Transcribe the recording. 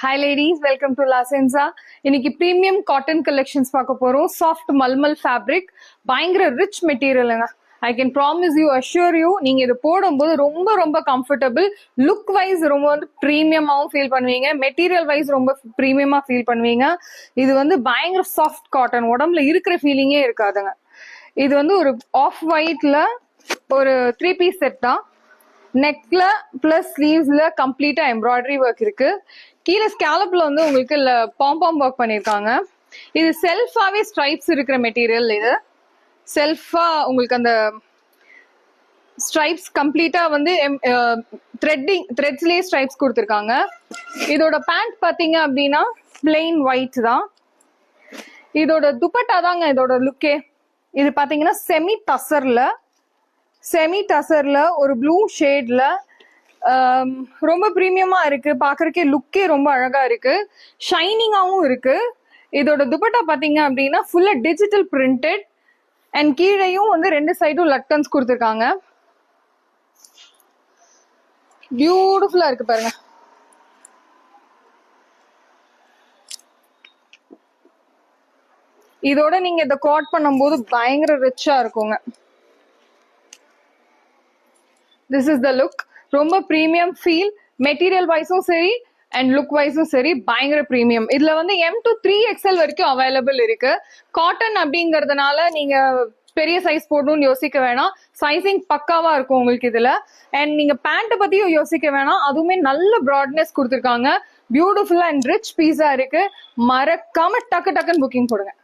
Hi ladies, welcome to La Senza. இன்னைக்கு premium cotton collections பார்க்க போறோம். Soft malmal fabric, பயங்கர rich materialங்க. I can promise you, assure you, நீங்க இது போடும்போது ரொம்ப ரொம்ப comfortable, look wise ரொம்ப வந்து premium-ஆவும் feel பண்ணுவீங்க, material wise ரொம்ப premium-ஆ feel பண்ணுவீங்க. இது வந்து பயங்கர soft cotton, உடம்புல இருக்கிற feeling-ஏ இருக்காதுங்க. இது வந்து ஒரு off white-ல ஒரு 3-piece set தான். நெக்ல பிளஸ் ஸ்லீவ்ஸ்ல கம்ப்ளீட்டா எம்ப்ராய்டரி ஒர்க் இருக்கு. கீழே ஸ்கேலப்ல வந்து உங்களுக்கு பாம் ஒர்க் பண்ணிருக்காங்க. இது செல்ஃபாவே ஸ்ட்ரைப்ஸ் இருக்கிற மெட்டீரியல். இது செல்ஃபா உங்களுக்கு அந்த ஸ்ட்ரைப்ஸ் கம்ப்ளீட்டா வந்து த்ரெட்ஸ்லயே ஸ்ட்ரைப்ஸ் கொடுத்துருக்காங்க. இதோட பேண்ட் பாத்தீங்க அப்படின்னா பிளெயின் ஒயிட் தான். இதோட துப்பட்டா தாங்க இதோட லுக்கே. இது பாத்தீங்கன்னா செமி டசர்ல ஒரு ப்ளூ ஷேட்ல ரொம்ப பிரீமியமா இருக்கு. பாக்குறதுக்கே லுக்கே ரொம்ப அழகா இருக்கு, ஷைனிங்காவும் இருக்கு. இதோட துப்பட்டா பாத்தீங்க அப்படின்னா ஃபுல்லா டிஜிட்டல் பிரிண்டட் அண்ட் கீழையும் வந்து ரெண்டு சைடும் லட்டன்ஸ் கொடுத்துருக்காங்க. பியூட்டிஃபுல்லா இருக்கு பாருங்க. இதோட நீங்க இதை காட் பண்ணும்போது பயங்கர ரிச்சா இருக்குங்க. This is the look. ரொம்ப ப்ரீமியம் ஃபீல், மெட்டீரியல் வைஸும் சரி அண்ட் லுக் வைஸும் சரி பயங்கர ப்ரீமியம். இதுல வந்து M to 3XL வரைக்கும் அவைலபிள் இருக்கு. காட்டன் அப்படிங்கறதுனால நீங்க பெரிய சைஸ் போடணும்னு யோசிக்க வேணாம், சைசிங் பக்காவா இருக்கும் உங்களுக்கு இதுல. அண்ட் நீங்க பேண்ட் பத்தியும் யோசிக்க வேணாம், அதுவுமே நல்ல ப்ராட்னஸ் கொடுத்துருக்காங்க. பியூட்டிஃபுல்லா அண்ட் ரிச் பீஸா இருக்கு. மறக்காம டக்குன்னு புக்கிங் போடுங்க.